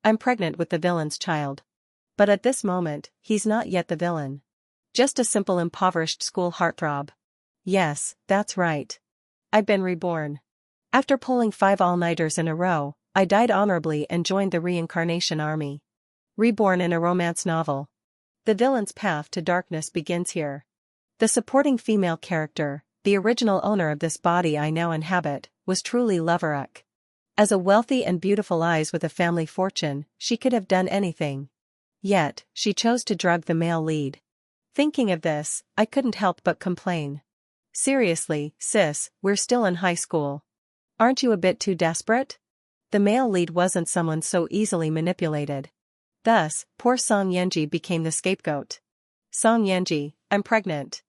I'm pregnant with the villain's child. But at this moment, he's not yet the villain. Just a simple impoverished school heartthrob. Yes, that's right. I've been reborn. After pulling 5 all-nighters in a row, I died honorably and joined the reincarnation army. Reborn in a romance novel. The villain's path to darkness begins here. The supporting female character, the original owner of this body I now inhabit, was truly Loverock. As a wealthy and beautiful eyes with a family fortune, she could have done anything. Yet, she chose to drug the male lead. Thinking of this, I couldn't help but complain. Seriously, sis, we're still in high school. Aren't you a bit too desperate? The male lead wasn't someone so easily manipulated. Thus, poor Song Yenji became the scapegoat. Song Yenji, I'm pregnant.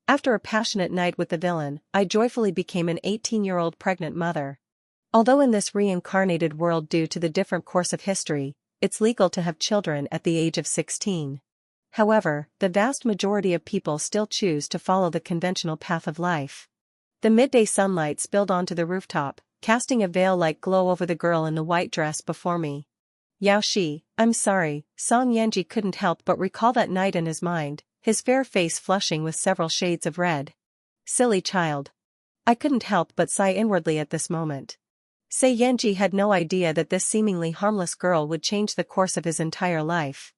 After a passionate night with the villain, I joyfully became an 18-year-old pregnant mother. Although in this reincarnated world due to the different course of history, it's legal to have children at the age of 16. However, the vast majority of people still choose to follow the conventional path of life. The midday sunlight spilled onto the rooftop, casting a veil-like glow over the girl in the white dress before me. Yao Shi, I'm sorry, Song Yenji couldn't help but recall that night in his mind, his fair face flushing with several shades of red. Silly child. I couldn't help but sigh inwardly at this moment. Sei Yenji had no idea that this seemingly harmless girl would change the course of his entire life.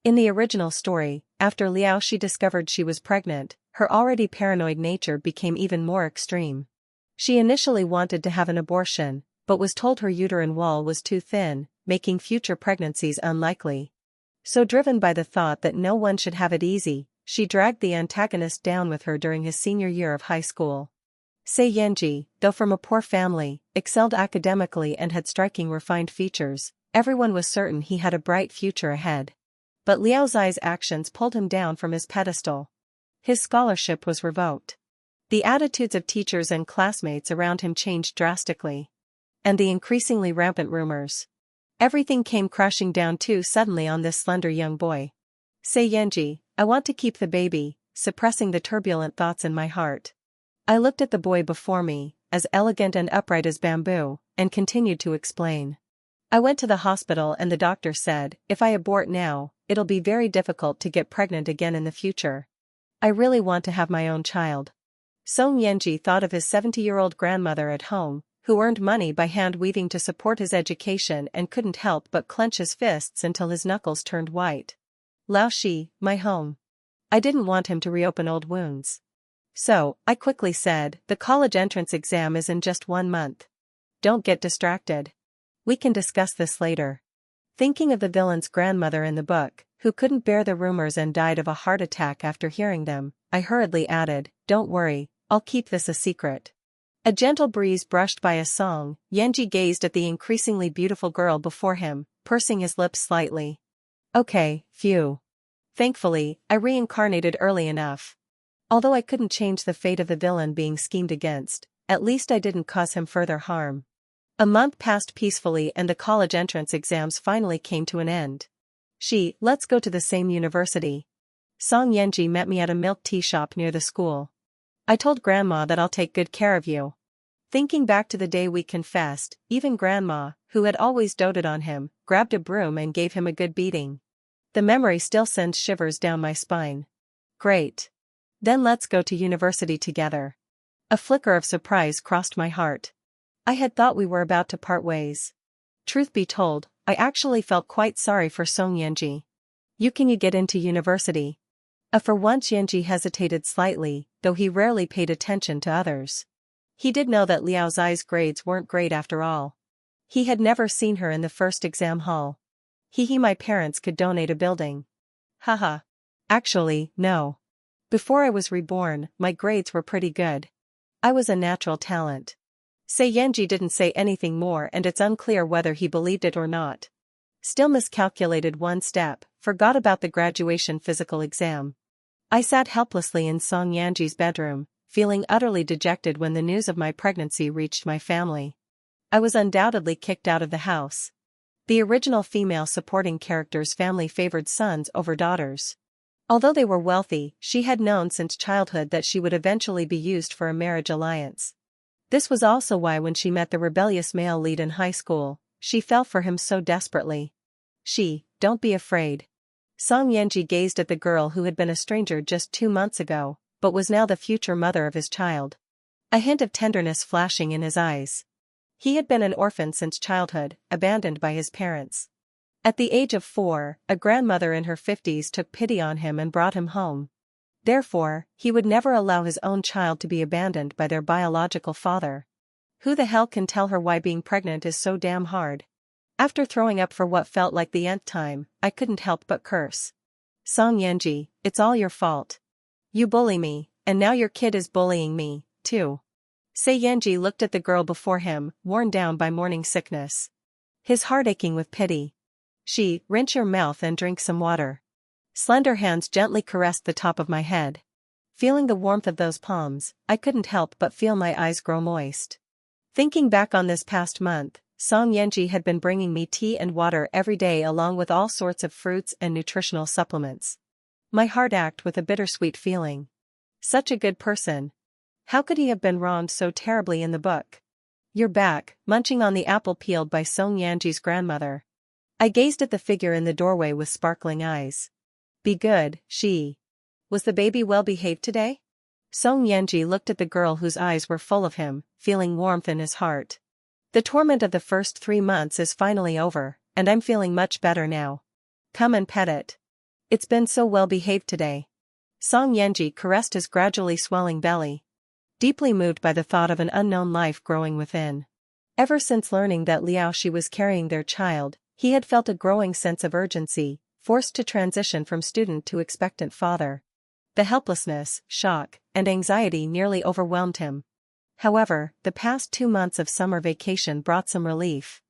In the original story, after Liao Shi discovered she was pregnant, her already paranoid nature became even more extreme. She initially wanted to have an abortion, but was told her uterine wall was too thin, making future pregnancies unlikely. So driven by the thought that no one should have it easy, she dragged the antagonist down with her during his senior year of high school. Sei Yenji, though from a poor family, excelled academically and had striking refined features, everyone was certain he had a bright future ahead. But Liao Zai's actions pulled him down from his pedestal. His scholarship was revoked. The attitudes of teachers and classmates around him changed drastically. And the increasingly rampant rumors. Everything came crashing down too suddenly on this slender young boy. Sei Yenji, I want to keep the baby, suppressing the turbulent thoughts in my heart. I looked at the boy before me, as elegant and upright as bamboo, and continued to explain. I went to the hospital and the doctor said, if I abort now, it'll be very difficult to get pregnant again in the future. I really want to have my own child. Song Yenji thought of his 70-year-old grandmother at home, who earned money by hand-weaving to support his education and couldn't help but clench his fists until his knuckles turned white. Lao Shi, my home. I didn't want him to reopen old wounds. So, I quickly said, the college entrance exam is in just 1 month. Don't get distracted. We can discuss this later. Thinking of the villain's grandmother in the book, who couldn't bear the rumors and died of a heart attack after hearing them, I hurriedly added, don't worry, I'll keep this a secret. A gentle breeze brushed by a Song Yenji gazed at the increasingly beautiful girl before him, pursing his lips slightly. Okay, phew. Thankfully, I reincarnated early enough. Although I couldn't change the fate of the villain being schemed against, at least I didn't cause him further harm. A month passed peacefully and the college entrance exams finally came to an end. Let's go to the same university. Song Yenji met me at a milk tea shop near the school. I told Grandma that I'll take good care of you. Thinking back to the day we confessed, even Grandma, who had always doted on him, grabbed a broom and gave him a good beating. The memory still sends shivers down my spine. Great. Then let's go to university together. A flicker of surprise crossed my heart. I had thought we were about to part ways. Truth be told, I actually felt quite sorry for Song Yenji. Can you get into university? For once Yenji hesitated slightly, though he rarely paid attention to others. He did know that Liao Zai's grades weren't great after all. He had never seen her in the first exam hall. My parents could donate a building. Haha. Actually, no. Before I was reborn, my grades were pretty good. I was a natural talent. Sei Yenji didn't say anything more and it's unclear whether he believed it or not. Still miscalculated one step, forgot about the graduation physical exam. I sat helplessly in Song Yenji's bedroom, feeling utterly dejected when the news of my pregnancy reached my family. I was undoubtedly kicked out of the house. The original female supporting character's family favored sons over daughters. Although they were wealthy, she had known since childhood that she would eventually be used for a marriage alliance. This was also why when she met the rebellious male lead in high school, she fell for him so desperately. Don't be afraid. Song Yenji gazed at the girl who had been a stranger just 2 months ago, but was now the future mother of his child. A hint of tenderness flashing in his eyes. He had been an orphan since childhood, abandoned by his parents. At the age of 4, a grandmother in her 50s took pity on him and brought him home. Therefore, he would never allow his own child to be abandoned by their biological father. Who the hell can tell her why being pregnant is so damn hard? After throwing up for what felt like the nth time, I couldn't help but curse. Song Yenji, it's all your fault. You bully me, and now your kid is bullying me, too. Yenji looked at the girl before him, worn down by morning sickness. His heart aching with pity. Rinse your mouth and drink some water. Slender hands gently caressed the top of my head. Feeling the warmth of those palms, I couldn't help but feel my eyes grow moist. Thinking back on this past month, Song Yenji had been bringing me tea and water every day along with all sorts of fruits and nutritional supplements. My heart ached with a bittersweet feeling. Such a good person. How could he have been wronged so terribly in the book? You're back, munching on the apple peeled by Song Yenji's grandmother. I gazed at the figure in the doorway with sparkling eyes. Be good, Was the baby well behaved today? Song Yenji looked at the girl whose eyes were full of him, feeling warmth in his heart. The torment of the first 3 months is finally over, and I'm feeling much better now. Come and pet it. It's been so well behaved today. Song Yenji caressed his gradually swelling belly. Deeply moved by the thought of an unknown life growing within. Ever since learning that Liao Shi was carrying their child, he had felt a growing sense of urgency, forced to transition from student to expectant father. The helplessness, shock, and anxiety nearly overwhelmed him. However, the past 2 months of summer vacation brought some relief.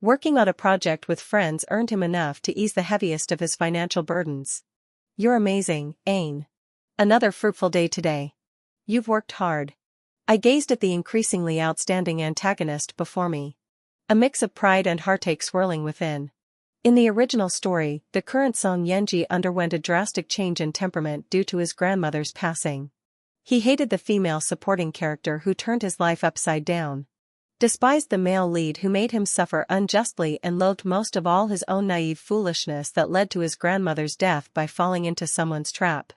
Working on a project with friends earned him enough to ease the heaviest of his financial burdens. You're amazing, Ain. Another fruitful day today. You've worked hard. I gazed at the increasingly outstanding antagonist before me. A mix of pride and heartache swirling within. In the original story, the current Song Yenji underwent a drastic change in temperament due to his grandmother's passing. He hated the female supporting character who turned his life upside down. Despised the male lead who made him suffer unjustly and loathed most of all his own naive foolishness that led to his grandmother's death by falling into someone's trap.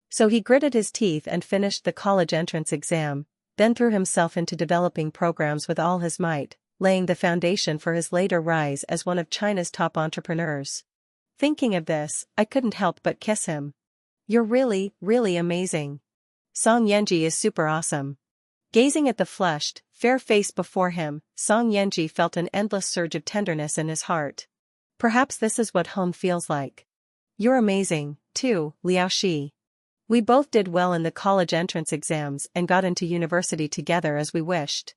So he gritted his teeth and finished the college entrance exam, then threw himself into developing programs with all his might, laying the foundation for his later rise as one of China's top entrepreneurs. Thinking of this, I couldn't help but kiss him. You're really, really amazing. Song Yenji is super awesome. Gazing at the flushed, fair face before him, Song Yenji felt an endless surge of tenderness in his heart. Perhaps this is what home feels like. You're amazing, too, Liao Shi. We both did well in the college entrance exams and got into university together as we wished.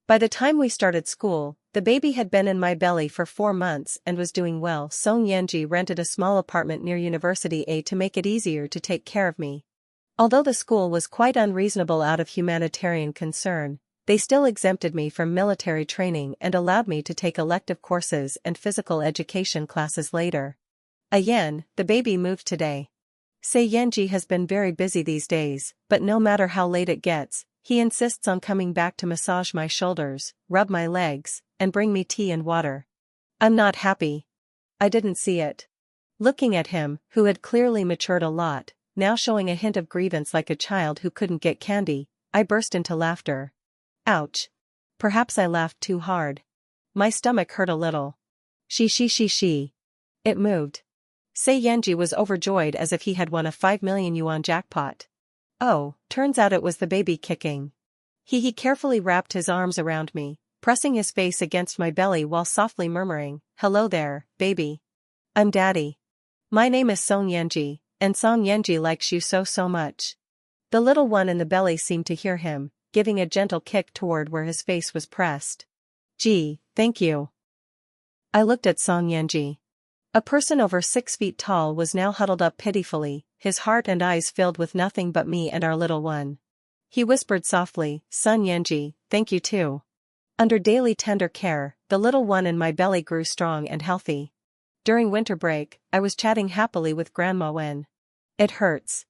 By the time we started school, the baby had been in my belly for 4 months and was doing well. Song Yenji rented a small apartment near University A to make it easier to take care of me. Although the school was quite unreasonable out of humanitarian concern, they still exempted me from military training and allowed me to take elective courses and physical education classes later. The baby moved today. Yenji has been very busy these days, but no matter how late it gets, he insists on coming back to massage my shoulders, rub my legs, and bring me tea and water. I'm not happy. I didn't see it. Looking at him, who had clearly matured a lot, now showing a hint of grievance like a child who couldn't get candy, I burst into laughter. Ouch. Perhaps I laughed too hard. My stomach hurt a little. It moved. Yenji was overjoyed as if he had won a 5 million yuan jackpot. Oh, turns out it was the baby kicking. He carefully wrapped his arms around me, pressing his face against my belly while softly murmuring, "Hello there, baby. I'm Daddy. My name is Song Yenji, and Song Yenji likes you so much." The little one in the belly seemed to hear him, giving a gentle kick toward where his face was pressed. Gee, thank you. I looked at Song Yenji. A person over 6 feet tall was now huddled up pitifully, his heart and eyes filled with nothing but me and our little one. He whispered softly, "Son Yenji, thank you too." Under daily tender care, the little one in my belly grew strong and healthy. During winter break, I was chatting happily with Grandma when It hurts.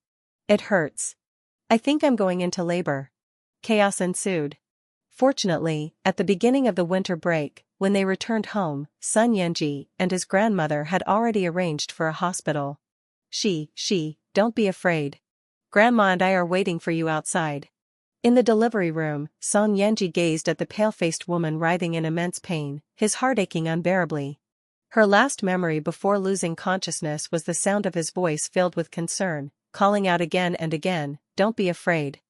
It hurts. I think I'm going into labor. Chaos ensued. Fortunately, at the beginning of the winter break, when they returned home, Sun Yenji and his grandmother had already arranged for a hospital. Don't be afraid. Grandma and I are waiting for you outside. In the delivery room, Song Yenji gazed at the pale-faced woman writhing in immense pain, his heart aching unbearably. Her last memory before losing consciousness was the sound of his voice filled with concern, calling out again and again, "Don't be afraid.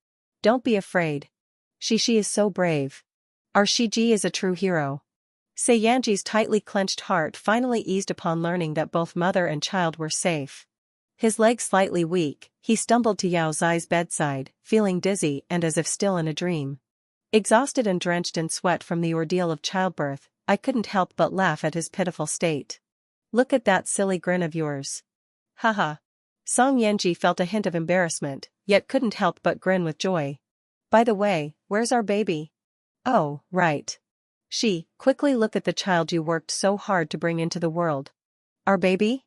Don't be afraid. She is so brave. Our Shiji is a true hero." Yanji's tightly clenched heart finally eased upon learning that both mother and child were safe. His legs slightly weak, he stumbled to Yao Zai's bedside, feeling dizzy and as if still in a dream. Exhausted and drenched in sweat from the ordeal of childbirth, I couldn't help but laugh at his pitiful state. "Look at that silly grin of yours." Haha. Song Yenji felt a hint of embarrassment, yet couldn't help but grin with joy. "By the way, where's our baby?" "Oh, right. Quickly look at the child you worked so hard to bring into the world." "Our baby?"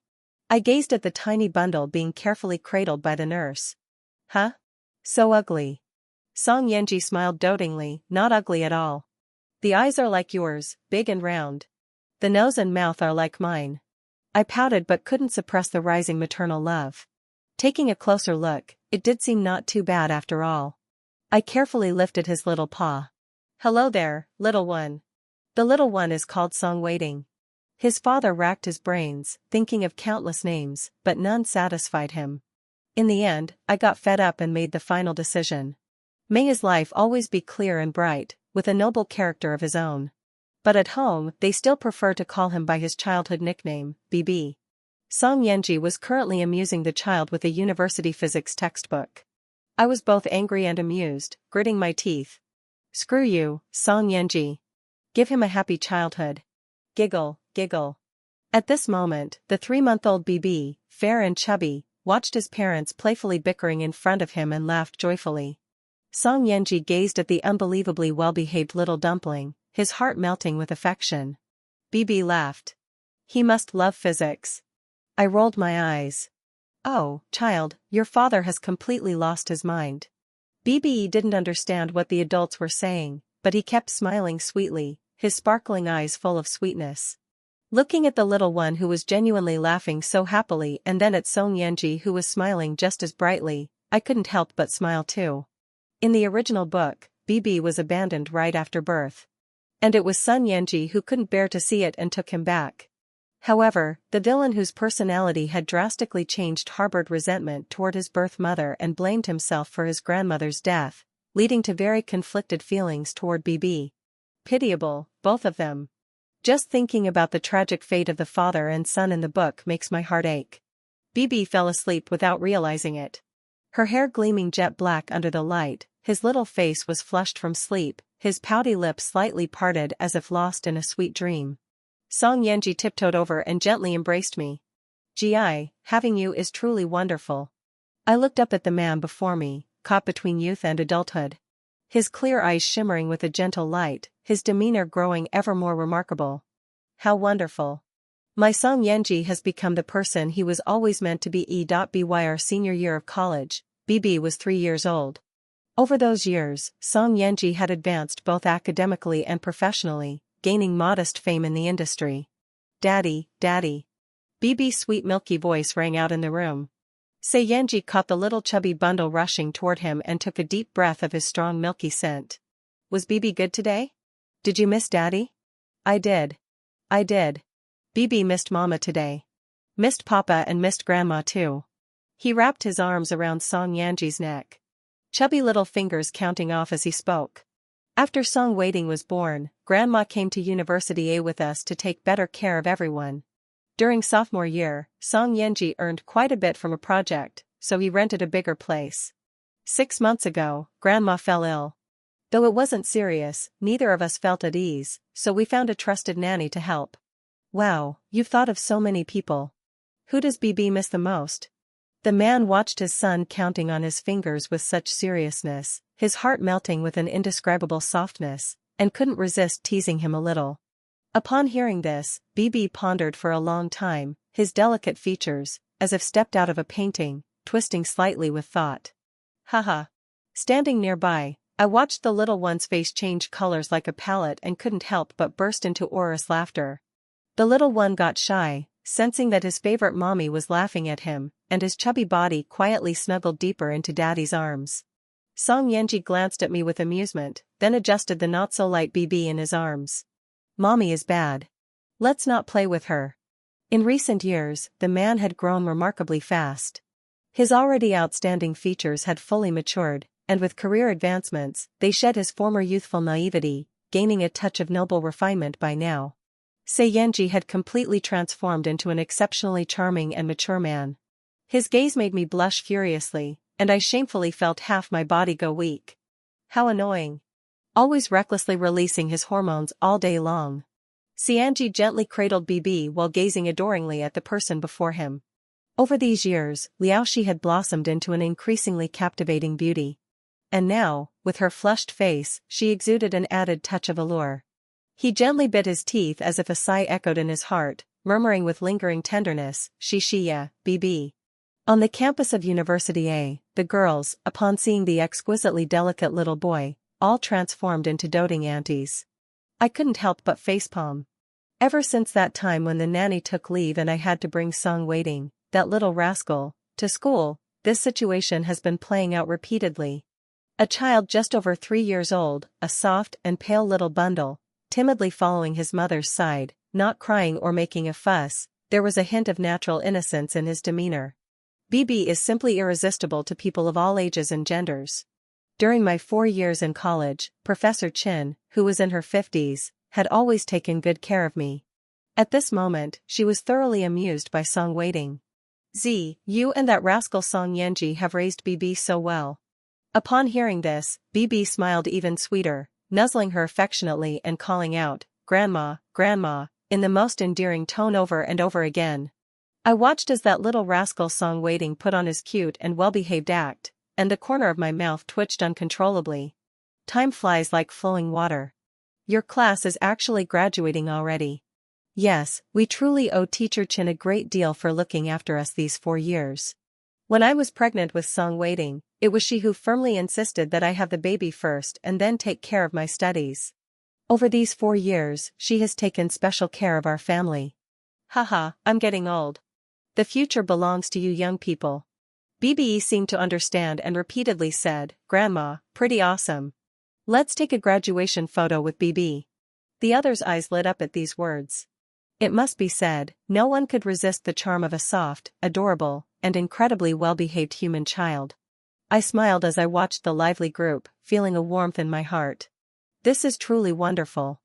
I gazed at the tiny bundle being carefully cradled by the nurse. "Huh? So ugly." Song Yenji smiled dotingly, "Not ugly at all. The eyes are like yours, big and round. The nose and mouth are like mine." I pouted but couldn't suppress the rising maternal love. Taking a closer look, it did seem not too bad after all. I carefully lifted his little paw. "Hello there, little one." The little one is called Song Waiting. His father racked his brains, thinking of countless names, but none satisfied him. In the end, I got fed up and made the final decision. May his life always be clear and bright, with a noble character of his own. But at home, they still prefer to call him by his childhood nickname, BB. Song Yenji was currently amusing the child with a university physics textbook. I was both angry and amused, gritting my teeth. "Screw you, Song Yenji. Give him a happy childhood." Giggle, giggle. At this moment, the 3-month-old BB, fair and chubby, watched his parents playfully bickering in front of him and laughed joyfully. Song Yenji gazed at the unbelievably well-behaved little dumpling, his heart melting with affection. BB laughed. "He must love physics." I rolled my eyes. "Oh, child, your father has completely lost his mind." BB didn't understand what the adults were saying, but he kept smiling sweetly, his sparkling eyes full of sweetness. Looking at the little one who was genuinely laughing so happily and then at Song Yenji who was smiling just as brightly, I couldn't help but smile too. In the original book, BB was abandoned right after birth. And it was Sun Yenji who couldn't bear to see it and took him back. However, the villain whose personality had drastically changed harbored resentment toward his birth mother and blamed himself for his grandmother's death, leading to very conflicted feelings toward BB. Pitiable, both of them. Just thinking about the tragic fate of the father and son in the book makes my heart ache. BB fell asleep without realizing it. Her hair gleaming jet black under the light, his little face was flushed from sleep, his pouty lips slightly parted as if lost in a sweet dream. Song Yenji tiptoed over and gently embraced me. "Gi, having you is truly wonderful." I looked up at the man before me, caught between youth and adulthood. His clear eyes shimmering with a gentle light, his demeanor growing ever more remarkable. How wonderful. My Song Yenji has become the person he was always meant to be. By our senior year of college, BB was 3 years old. Over those years, Song Yenji had advanced both academically and professionally, gaining modest fame in the industry. "Daddy, Daddy." BB's sweet milky voice rang out in the room. Yenji caught the little chubby bundle rushing toward him and took a deep breath of his strong milky scent. "Was BB good today? Did you miss Daddy?" I did. BB missed Mama today. Missed Papa and missed Grandma too." He wrapped his arms around Song Yenji's neck. Chubby little fingers counting off as he spoke. After Song Waiting was born, Grandma came to University A with us to take better care of everyone. During sophomore year, Song Yenji earned quite a bit from a project, so he rented a bigger place. 6 months ago, Grandma fell ill. Though it wasn't serious, neither of us felt at ease, so we found a trusted nanny to help. "Wow, you've thought of so many people. Who does BB miss the most?" The man watched his son counting on his fingers with such seriousness, his heart melting with an indescribable softness, and couldn't resist teasing him a little. Upon hearing this, BB pondered for a long time, his delicate features, as if stepped out of a painting, twisting slightly with thought. Haha. Standing nearby, I watched the little one's face change colors like a palette and couldn't help but burst into orous laughter. The little one got shy, sensing that his favorite mommy was laughing at him, and his chubby body quietly snuggled deeper into daddy's arms. Song Yanji glanced at me with amusement, then adjusted the not-so-light BB in his arms. Mommy is bad. Let's not play with her. In recent years, the man had grown remarkably fast. His already outstanding features had fully matured, and with career advancements, they shed his former youthful naivety, gaining a touch of noble refinement by now. Yanji had completely transformed into an exceptionally charming and mature man. His gaze made me blush furiously, and I shamefully felt half my body go weak. How annoying. Always recklessly releasing his hormones all day long. Yanji gently cradled BB while gazing adoringly at the person before him. Over these years, Liaoshi had blossomed into an increasingly captivating beauty. And now, with her flushed face, she exuded an added touch of allure. He gently bit his teeth as if a sigh echoed in his heart, murmuring with lingering tenderness, "Shishiya, BB." On the campus of University A, the girls, upon seeing the exquisitely delicate little boy, all transformed into doting aunties. I couldn't help but facepalm. Ever since that time when the nanny took leave and I had to bring Song Waiting, that little rascal, to school, this situation has been playing out repeatedly. A child just over 3 years old, a soft and pale little bundle, timidly following his mother's side, not crying or making a fuss, there was a hint of natural innocence in his demeanor. BB is simply irresistible to people of all ages and genders. During my 4 years in college, Professor Chin, who was in her 50s, had always taken good care of me. At this moment, she was thoroughly amused by Song Waiting. You and that rascal Song Yanji have raised BB so well. Upon hearing this, BB smiled even sweeter, nuzzling her affectionately and calling out, "Grandma, Grandma," in the most endearing tone over and over again. I watched as that little rascal Song Waiting put on his cute and well-behaved act, and the corner of my mouth twitched uncontrollably. Time flies like flowing water. Your class is actually graduating already. Yes, we truly owe Teacher Chin a great deal for looking after us these 4 years. When I was pregnant with Song Waiting, it was she who firmly insisted that I have the baby first and then take care of my studies. Over these 4 years, she has taken special care of our family. Haha, I'm getting old. The future belongs to you young people. BBE seemed to understand and repeatedly said, "Grandma, pretty awesome. Let's take a graduation photo with BB." The other's eyes lit up at these words. It must be said, no one could resist the charm of a soft, adorable, and incredibly well-behaved human child. I smiled as I watched the lively group, feeling a warmth in my heart. This is truly wonderful.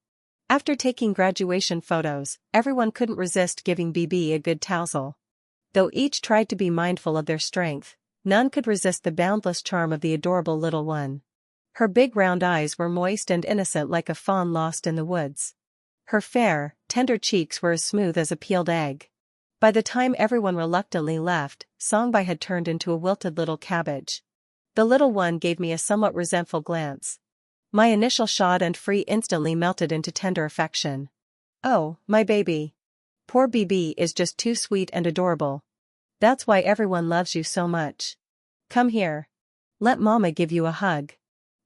After taking graduation photos, everyone couldn't resist giving BB a good tousle. Though each tried to be mindful of their strength, none could resist the boundless charm of the adorable little one. Her big round eyes were moist and innocent like a fawn lost in the woods. Her fair, tender cheeks were as smooth as a peeled egg. By the time everyone reluctantly left, Songbai had turned into a wilted little cabbage. The little one gave me a somewhat resentful glance. My initial shod and free instantly melted into tender affection. Oh, my baby. Poor BB is just too sweet and adorable. That's why everyone loves you so much. Come here. Let Mama give you a hug.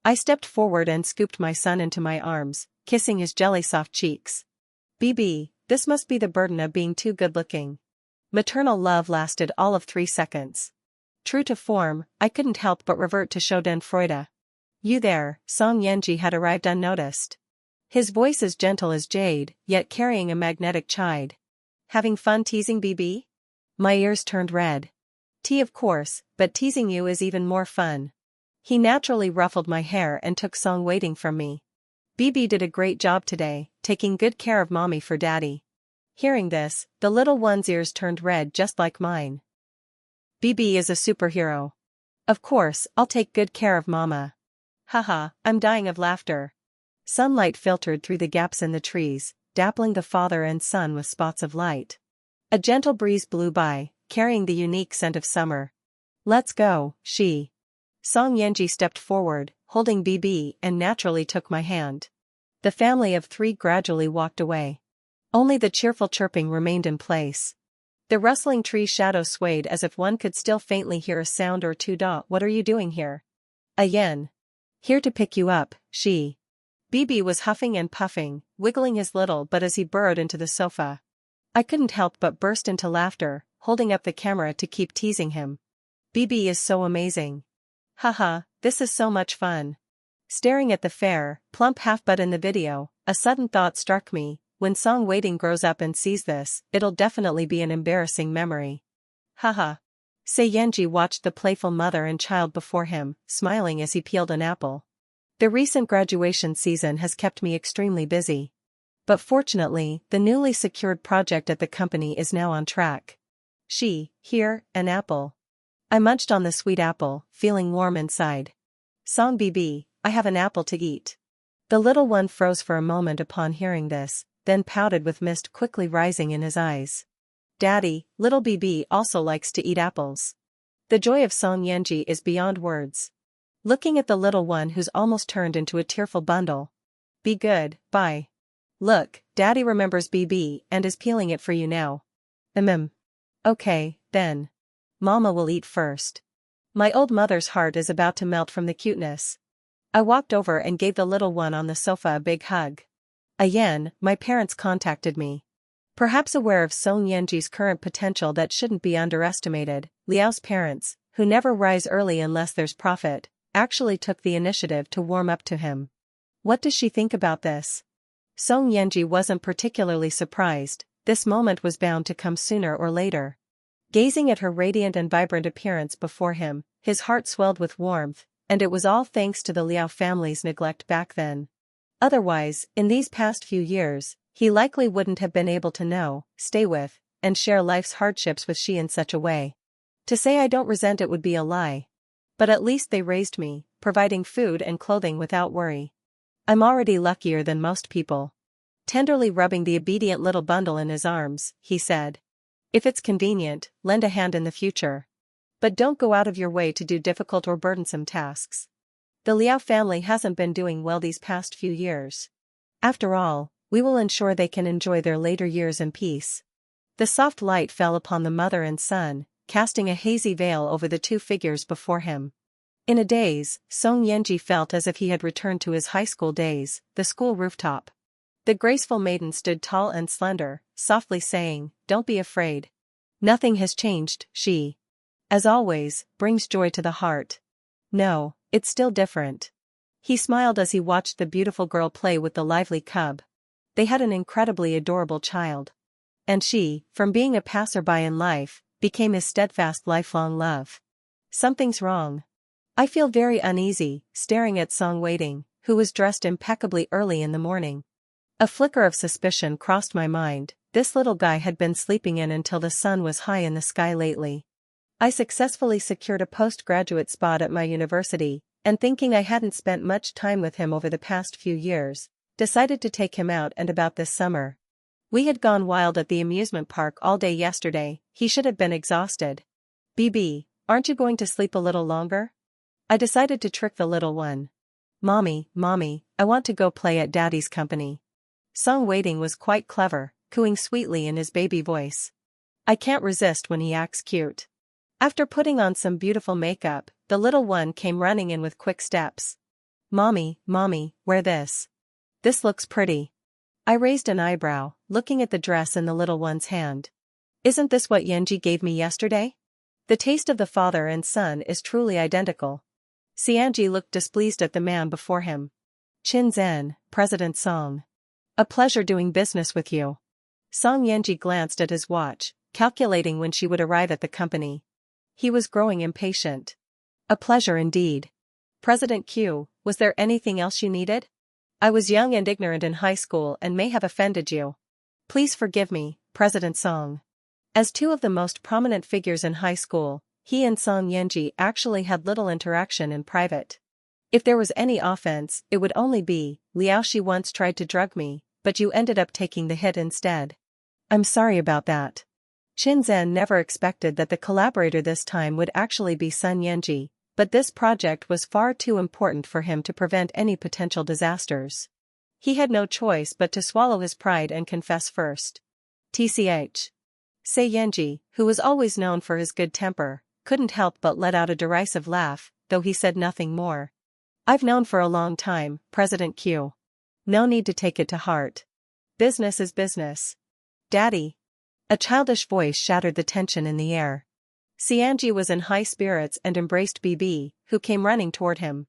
I stepped forward and scooped my son into my arms, kissing his jelly-soft cheeks. BB, this must be the burden of being too good-looking. Maternal love lasted all of 3 seconds. True to form, I couldn't help but revert to Schadenfreude. You there, Song Yanji had arrived unnoticed. His voice as gentle as jade, yet carrying a magnetic chide. Having fun teasing BB? My ears turned red. Tea of course, but teasing you is even more fun. He naturally ruffled my hair and took Song Waiting from me. BB did a great job today, taking good care of Mommy for Daddy. Hearing this, the little one's ears turned red just like mine. BB is a superhero. Of course, I'll take good care of Mama. Haha, I'm dying of laughter. Sunlight filtered through the gaps in the trees, dappling the father and son with spots of light. A gentle breeze blew by, carrying the unique scent of summer. Let's go, she. Song Yanji stepped forward, holding BB, and naturally took my hand. The family of 3 gradually walked away. Only the cheerful chirping remained in place. The rustling tree shadow swayed as if one could still faintly hear a sound or two. What are you doing here? A yen. Here to pick you up, she. BB was huffing and puffing, wiggling his little butt as he burrowed into the sofa. I couldn't help but burst into laughter, holding up the camera to keep teasing him. BB is so amazing. Haha, this is so much fun. Staring at the fair, plump half-butt in the video, a sudden thought struck me: when Song Waiting grows up and sees this, it'll definitely be an embarrassing memory. Haha. Se Yenji watched the playful mother and child before him, smiling as he peeled an apple. The recent graduation season has kept me extremely busy. But fortunately, the newly secured project at the company is now on track. Here, an apple. I munched on the sweet apple, feeling warm inside. Song BB, I have an apple to eat. The little one froze for a moment upon hearing this, then pouted with mist quickly rising in his eyes. Daddy, little BB also likes to eat apples. The joy of Song Yenji is beyond words. Looking at the little one who's almost turned into a tearful bundle. Be good, bye. Look, Daddy remembers BB and is peeling it for you now. Okay, then. Mama will eat first. My old mother's heart is about to melt from the cuteness. I walked over and gave the little one on the sofa a big hug. My parents contacted me. Perhaps aware of Song Yenji's current potential that shouldn't be underestimated, Liao's parents, who never rise early unless there's profit, actually took the initiative to warm up to him. What does she think about this? Song Yenji wasn't particularly surprised. This moment was bound to come sooner or later. Gazing at her radiant and vibrant appearance before him, his heart swelled with warmth, and it was all thanks to the Liao family's neglect back then. Otherwise, in these past few years, he likely wouldn't have been able to know, stay with, and share life's hardships with she in such a way. To say I don't resent it would be a lie. But at least they raised me, providing food and clothing without worry. I'm already luckier than most people. Tenderly rubbing the obedient little bundle in his arms, he said. If it's convenient, lend a hand in the future. But don't go out of your way to do difficult or burdensome tasks. The Liao family hasn't been doing well these past few years. After all, we will ensure they can enjoy their later years in peace. The soft light fell upon the mother and son, casting a hazy veil over the two figures before him. In a daze, Song Yenji felt as if he had returned to his high school days, the school rooftop. The graceful maiden stood tall and slender, softly saying, "Don't be afraid. Nothing has changed," she, as always, brings joy to the heart. No, it's still different. He smiled as he watched the beautiful girl play with the lively cub. They had an incredibly adorable child. And she, from being a passerby in life, became his steadfast lifelong love. Something's wrong. I feel very uneasy, staring at Song Waiting, who was dressed impeccably early in the morning. A flicker of suspicion crossed my mind. This little guy had been sleeping in until the sun was high in the sky lately. I successfully secured a postgraduate spot at my university, and thinking I hadn't spent much time with him over the past few years, decided to take him out and about this summer. We had gone wild at the amusement park all day yesterday. He should have been exhausted. BB, aren't you going to sleep a little longer? I decided to trick the little one. Mommy, I want to go play at Daddy's company. Song Waiting was quite clever, cooing sweetly in his baby voice. I can't resist when he acts cute. After putting on some beautiful makeup, the little one came running in with quick steps. Mommy, wear this. This looks pretty. I raised an eyebrow, looking at the dress in the little one's hand. Isn't this what Yenji gave me yesterday? The taste of the father and son is truly identical. Xianji looked displeased at the man before him. Qin, President Song. A pleasure doing business with you. Song Yenji glanced at his watch, calculating when she would arrive at the company. He was growing impatient. A pleasure indeed. President Q, was there anything else you needed? I was young and ignorant in high school and may have offended you. Please forgive me, President Song. As two of the most prominent figures in high school, he and Song Yenji actually had little interaction in private. If there was any offense, it would only be, Liaoshi once tried to drug me, but you ended up taking the hit instead. I'm sorry about that. Qin never expected that the collaborator this time would actually be Sun Yenji, but this project was far too important for him to prevent any potential disasters. He had no choice but to swallow his pride and confess first. TCH. Se Yenji, who was always known for his good temper, couldn't help but let out a derisive laugh, though he said nothing more. I've known for a long time, President Q. No need to take it to heart. Business is business. Daddy. A childish voice shattered the tension in the air. Cianji was in high spirits and embraced BB, who came running toward him.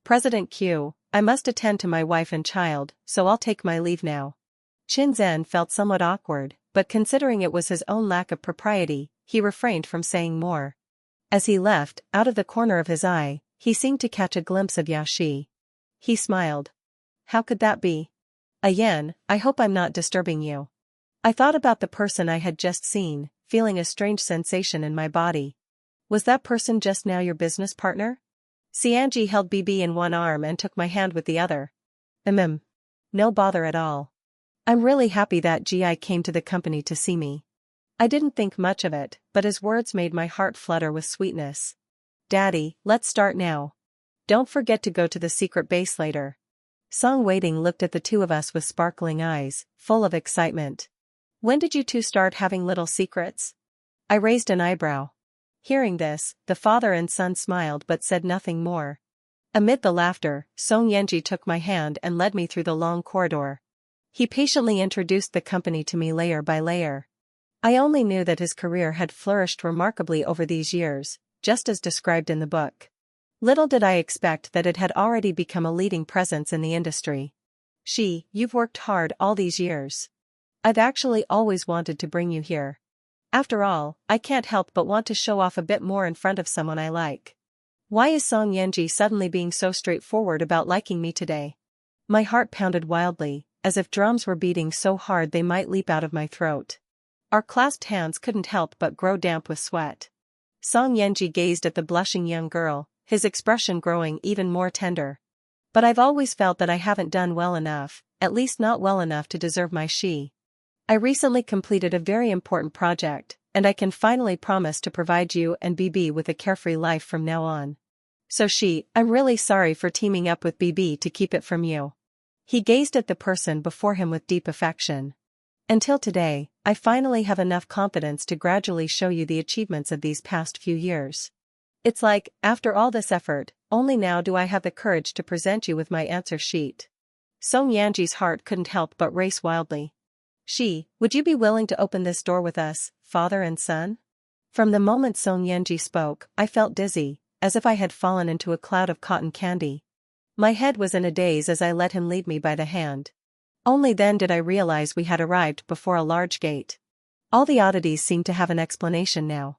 President Q, I must attend to my wife and child, so I'll take my leave now. Qin felt somewhat awkward, but considering it was his own lack of propriety, he refrained from saying more. As he left, out of the corner of his eye, he seemed to catch a glimpse of Yashi. He smiled. How could that be? Ayan, I hope I'm not disturbing you. I thought about the person I had just seen, feeling a strange sensation in my body. Was that person just now your business partner? Cianji held BB in one arm and took my hand with the other. No bother at all. I'm really happy that GI came to the company to see me. I didn't think much of it, but his words made my heart flutter with sweetness. Daddy, let's start now. Don't forget to go to the secret base later. Song Waiting looked at the two of us with sparkling eyes, full of excitement. When did you two start having little secrets? I raised an eyebrow. Hearing this, the father and son smiled but said nothing more. Amid the laughter, Song Yenji took my hand and led me through the long corridor. He patiently introduced the company to me layer by layer. I only knew that his career had flourished remarkably over these years, just as described in the book. Little did I expect that it had already become a leading presence in the industry. You've worked hard all these years. I've actually always wanted to bring you here. After all, I can't help but want to show off a bit more in front of someone I like. Why is Song Yenji suddenly being so straightforward about liking me today? My heart pounded wildly, as if drums were beating so hard they might leap out of my throat. Our clasped hands couldn't help but grow damp with sweat. Song Yenji gazed at the blushing young girl, his expression growing even more tender. But I've always felt that I haven't done well enough, at least not well enough to deserve my she. I recently completed a very important project, and I can finally promise to provide you and BB with a carefree life from now on. So I'm really sorry for teaming up with BB to keep it from you. He gazed at the person before him with deep affection. Until today, I finally have enough confidence to gradually show you the achievements of these past few years. It's like, after all this effort, only now do I have the courage to present you with my answer sheet. Song Yanji's heart couldn't help but race wildly. Would you be willing to open this door with us, father and son? From the moment Song Yenji spoke, I felt dizzy, as if I had fallen into a cloud of cotton candy. My head was in a daze as I let him lead me by the hand. Only then did I realize we had arrived before a large gate. All the oddities seemed to have an explanation now.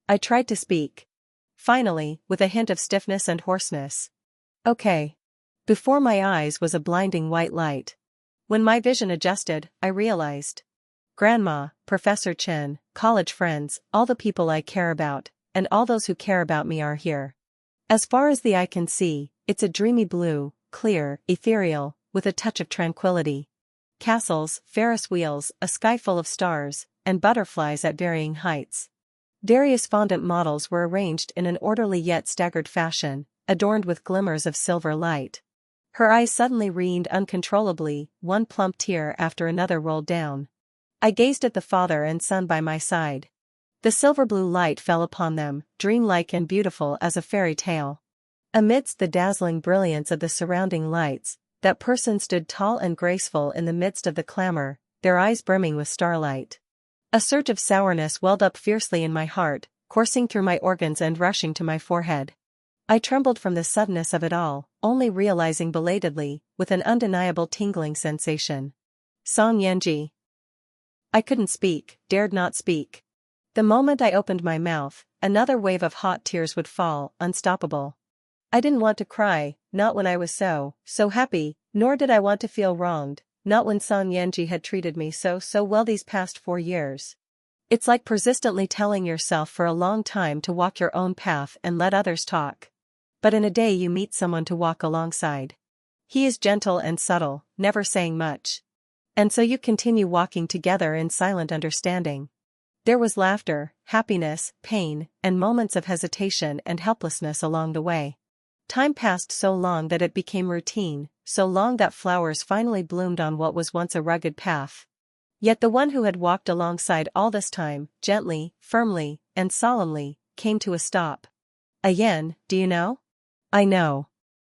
I tried to speak. Finally, with a hint of stiffness and hoarseness. Okay. Before my eyes was a blinding white light. When my vision adjusted, I realized. Grandma, Professor Chen, college friends, all the people I care about, and all those who care about me are here. As far as the eye can see, it's a dreamy blue, clear, ethereal, with a touch of tranquility. Castles, Ferris wheels, a sky full of stars, and butterflies at varying heights. Various fondant models were arranged in an orderly yet staggered fashion, adorned with glimmers of silver light. Her eyes suddenly rained uncontrollably, one plump tear after another rolled down. I gazed at the father and son by my side. The silver blue light fell upon them, dreamlike and beautiful as a fairy tale. Amidst the dazzling brilliance of the surrounding lights, that person stood tall and graceful in the midst of the clamor, their eyes brimming with starlight. A surge of sourness welled up fiercely in my heart, coursing through my organs and rushing to my forehead. I trembled from the suddenness of it all, only realizing belatedly, with an undeniable tingling sensation. Song Yenji. I couldn't speak, dared not speak. The moment I opened my mouth, another wave of hot tears would fall, unstoppable. I didn't want to cry, not when I was so happy, nor did I want to feel wronged, not when Song Yenji had treated me so well these past 4 years. It's like persistently telling yourself for a long time to walk your own path and let others talk. But in a day you meet someone to walk alongside. He is gentle and subtle, never saying much. And so you continue walking together in silent understanding. There was laughter, happiness, pain, and moments of hesitation and helplessness along the way. Time passed so long that it became routine, so long that flowers finally bloomed on what was once a rugged path. Yet the one who had walked alongside all this time, gently, firmly, and solemnly, came to a stop. Ayen, do you know? I know.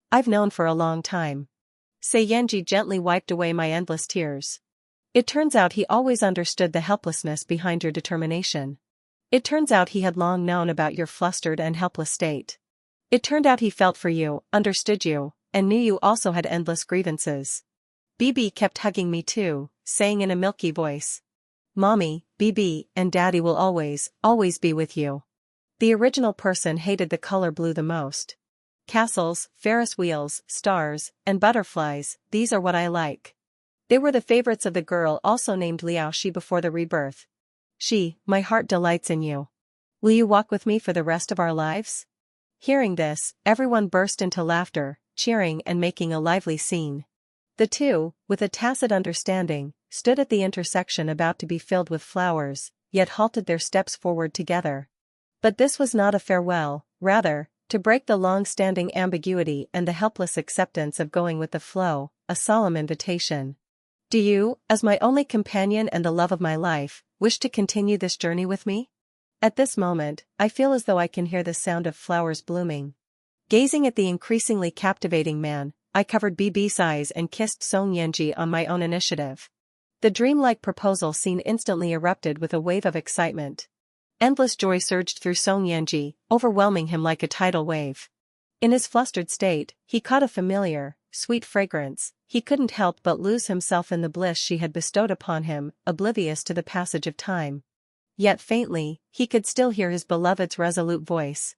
I've known for a long time. Yenji gently wiped away my endless tears. It turns out he always understood the helplessness behind your determination. It turns out he had long known about your flustered and helpless state. It turned out he felt for you, understood you, and knew you also had endless grievances. BB kept hugging me too, saying in a milky voice, "Mommy, BB, and Daddy will always, always be with you." The original person hated the color blue the most. Castles, Ferris wheels, stars, and butterflies, these are what I like. They were the favorites of the girl also named Liao Shi before the rebirth. My heart delights in you. Will you walk with me for the rest of our lives? Hearing this, everyone burst into laughter, cheering and making a lively scene. The two, with a tacit understanding, stood at the intersection about to be filled with flowers, yet halted their steps forward together. But this was not a farewell, rather, to break the long-standing ambiguity and the helpless acceptance of going with the flow, a solemn invitation. Do you, as my only companion and the love of my life, wish to continue this journey with me? At this moment, I feel as though I can hear the sound of flowers blooming. Gazing at the increasingly captivating man, I covered BB's eyes and kissed Song Yenji on my own initiative. The dreamlike proposal scene instantly erupted with a wave of excitement. Endless joy surged through Song Yenji, overwhelming him like a tidal wave. In his flustered state, he caught a familiar, sweet fragrance. He couldn't help but lose himself in the bliss she had bestowed upon him, oblivious to the passage of time. Yet faintly, he could still hear his beloved's resolute voice.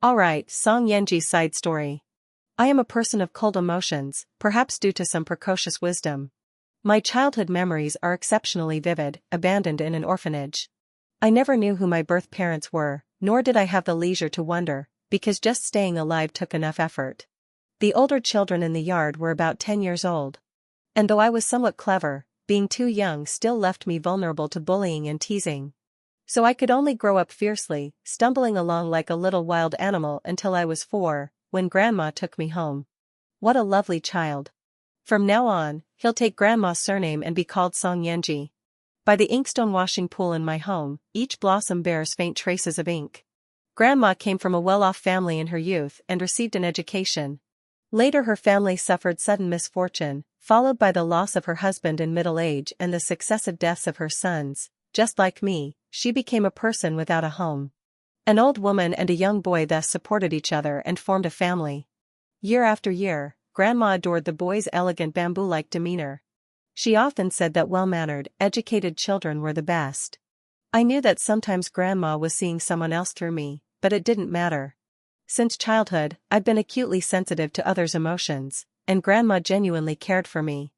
"Alright," Song Yenji's side story. "I am a person of cold emotions, perhaps due to some precocious wisdom. My childhood memories are exceptionally vivid, abandoned in an orphanage. I never knew who my birth parents were, nor did I have the leisure to wonder, because just staying alive took enough effort. The older children in the yard were about 10 years old. And though I was somewhat clever, being too young still left me vulnerable to bullying and teasing. So I could only grow up fiercely, stumbling along like a little wild animal until I was 4, when Grandma took me home. What a lovely child. From now on, he'll take Grandma's surname and be called Song Yenji. By the inkstone washing pool in my home, each blossom bears faint traces of ink. Grandma came from a well-off family in her youth and received an education. Later her family suffered sudden misfortune, followed by the loss of her husband in middle age and the successive deaths of her sons. Just like me, she became a person without a home. An old woman and a young boy thus supported each other and formed a family. Year after year, Grandma adored the boy's elegant bamboo-like demeanor. She often said that well-mannered, educated children were the best. I knew that sometimes Grandma was seeing someone else through me, but it didn't matter. Since childhood, I'd been acutely sensitive to others' emotions, and Grandma genuinely cared for me.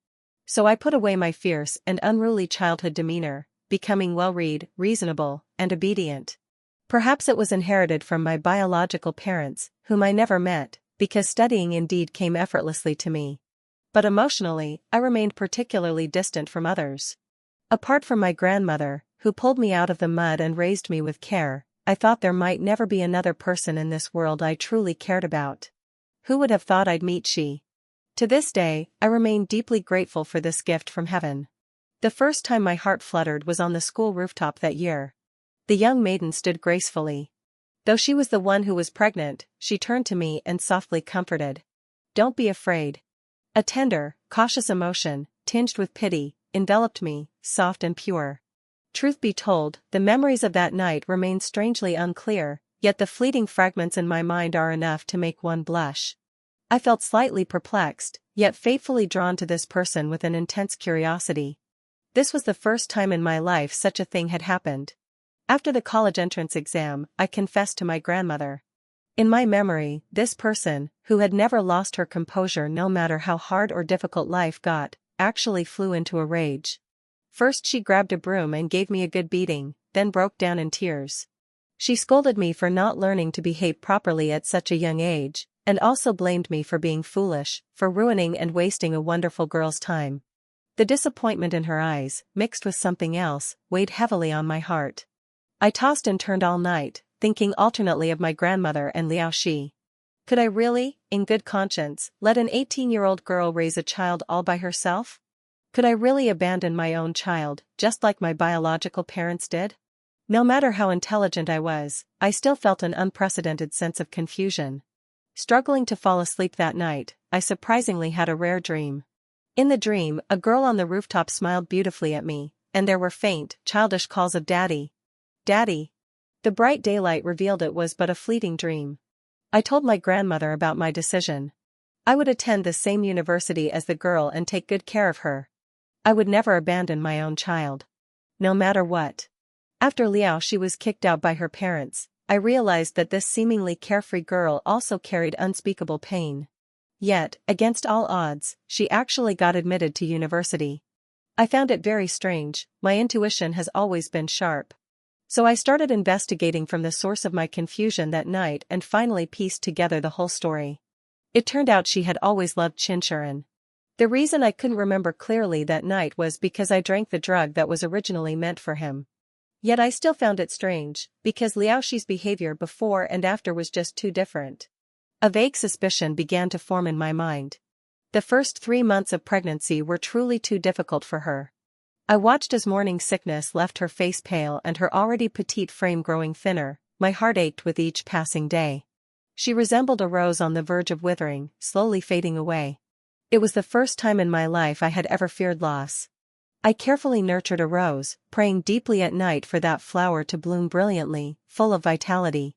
So I put away my fierce and unruly childhood demeanor, becoming well-read, reasonable, and obedient. Perhaps it was inherited from my biological parents, whom I never met, because studying indeed came effortlessly to me. But emotionally, I remained particularly distant from others. Apart from my grandmother, who pulled me out of the mud and raised me with care, I thought there might never be another person in this world I truly cared about. Who would have thought I'd meet she? To this day, I remain deeply grateful for this gift from heaven. The first time my heart fluttered was on the school rooftop that year. The young maiden stood gracefully. Though she was the one who was pregnant, she turned to me and softly comforted. "Don't be afraid." A tender, cautious emotion, tinged with pity, enveloped me, soft and pure. Truth be told, the memories of that night remain strangely unclear, yet the fleeting fragments in my mind are enough to make one blush. I felt slightly perplexed, yet fatefully drawn to this person with an intense curiosity. This was the first time in my life such a thing had happened. After the college entrance exam, I confessed to my grandmother. In my memory, this person, who had never lost her composure no matter how hard or difficult life got, actually flew into a rage. First she grabbed a broom and gave me a good beating, then broke down in tears. She scolded me for not learning to behave properly at such a young age, and also blamed me for being foolish, for ruining and wasting a wonderful girl's time. The disappointment in her eyes, mixed with something else, weighed heavily on my heart. I tossed and turned all night, thinking alternately of my grandmother and Liao Shi. Could I really, in good conscience, let an 18-year-old girl raise a child all by herself? Could I really abandon my own child, just like my biological parents did? No matter how intelligent I was, I still felt an unprecedented sense of confusion. Struggling to fall asleep that night, I surprisingly had a rare dream. In the dream, a girl on the rooftop smiled beautifully at me, and there were faint, childish calls of "Daddy. Daddy." The bright daylight revealed it was but a fleeting dream. I told my grandmother about my decision. I would attend the same university as the girl and take good care of her. I would never abandon my own child. No matter what. After Liao was kicked out by her parents, I realized that this seemingly carefree girl also carried unspeakable pain. Yet, against all odds, she actually got admitted to university. I found it very strange. My intuition has always been sharp. So I started investigating from the source of my confusion that night and finally pieced together the whole story. It turned out she had always loved Chinchuran. The reason I couldn't remember clearly that night was because I drank the drug that was originally meant for him. Yet I still found it strange, because Liao's behavior before and after was just too different. A vague suspicion began to form in my mind. The first 3 months of pregnancy were truly too difficult for her. I watched as morning sickness left her face pale and her already petite frame growing thinner. My heart ached with each passing day. She resembled a rose on the verge of withering, slowly fading away. It was the first time in my life I had ever feared loss. I carefully nurtured a rose, praying deeply at night for that flower to bloom brilliantly, full of vitality.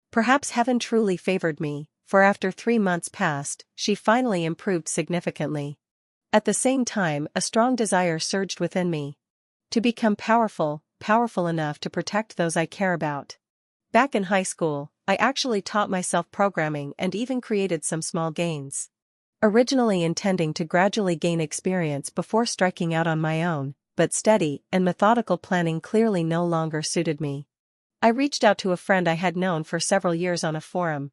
Perhaps heaven truly favored me, for after 3 months passed, she finally improved significantly. At the same time, a strong desire surged within me. To become powerful enough to protect those I care about. Back in high school, I actually taught myself programming and even created some small gains. Originally intending to gradually gain experience before striking out on my own, but steady and methodical planning clearly no longer suited me. I reached out to a friend I had known for several years on a forum.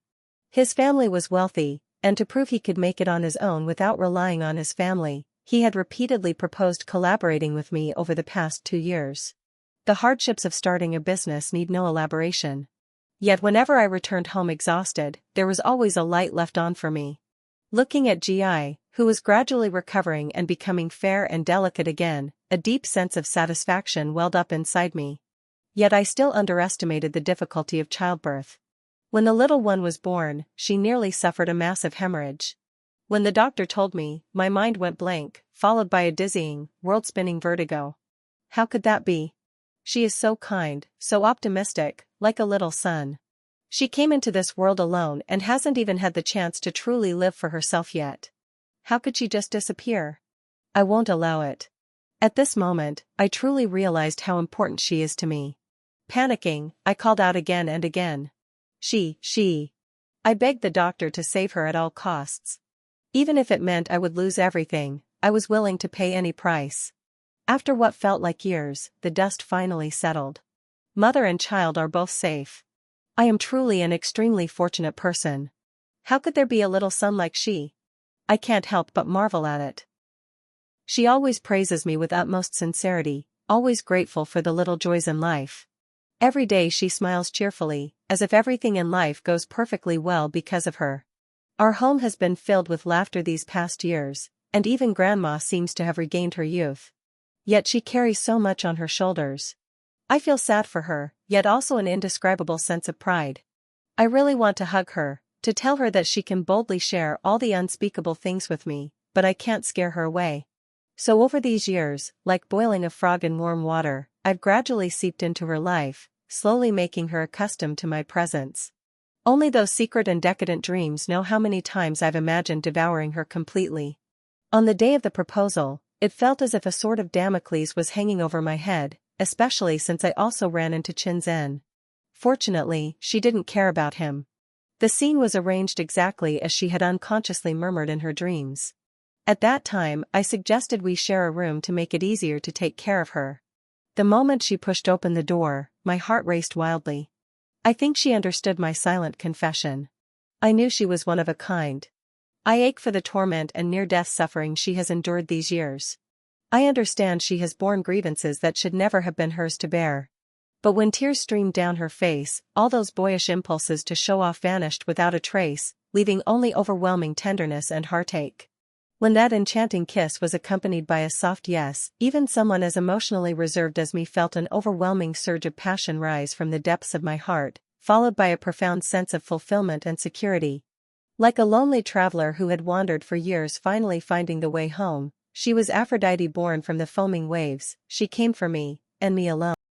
His family was wealthy, and to prove he could make it on his own without relying on his family, he had repeatedly proposed collaborating with me over the past 2 years. The hardships of starting a business need no elaboration. Yet whenever I returned home exhausted, there was always a light left on for me. Looking at Gi, who was gradually recovering and becoming fair and delicate again, a deep sense of satisfaction welled up inside me. Yet I still underestimated the difficulty of childbirth. When the little one was born, she nearly suffered a massive hemorrhage. When the doctor told me, my mind went blank, followed by a dizzying, world-spinning vertigo. How could that be? She is so kind, so optimistic, like a little son. She came into this world alone and hasn't even had the chance to truly live for herself yet. How could she just disappear? I won't allow it. At this moment, I truly realized how important she is to me. Panicking, I called out again and again. She. I begged the doctor to save her at all costs. Even if it meant I would lose everything, I was willing to pay any price. After what felt like years, the dust finally settled. Mother and child are both safe. I am truly an extremely fortunate person. How could there be a little son like she? I can't help but marvel at it. She always praises me with utmost sincerity, always grateful for the little joys in life. Every day she smiles cheerfully, as if everything in life goes perfectly well because of her. Our home has been filled with laughter these past years, and even Grandma seems to have regained her youth. Yet she carries so much on her shoulders. I feel sad for her, yet also an indescribable sense of pride. I really want to hug her, to tell her that she can boldly share all the unspeakable things with me, but I can't scare her away. So over these years, like boiling a frog in warm water, I've gradually seeped into her life, slowly making her accustomed to my presence. Only those secret and decadent dreams know how many times I've imagined devouring her completely. On the day of the proposal, it felt as if a sword of Damocles was hanging over my head, especially since I also ran into Chinzen. Fortunately, she didn't care about him. The scene was arranged exactly as she had unconsciously murmured in her dreams. At that time, I suggested we share a room to make it easier to take care of her. The moment she pushed open the door, my heart raced wildly. I think she understood my silent confession. I knew she was one of a kind. I ache for the torment and near-death suffering she has endured these years. I understand she has borne grievances that should never have been hers to bear. But when tears streamed down her face, all those boyish impulses to show off vanished without a trace, leaving only overwhelming tenderness and heartache. When that enchanting kiss was accompanied by a soft yes, even someone as emotionally reserved as me felt an overwhelming surge of passion rise from the depths of my heart, followed by a profound sense of fulfillment and security. Like a lonely traveler who had wandered for years finally finding the way home, she was Aphrodite born from the foaming waves. She came for me, and me alone.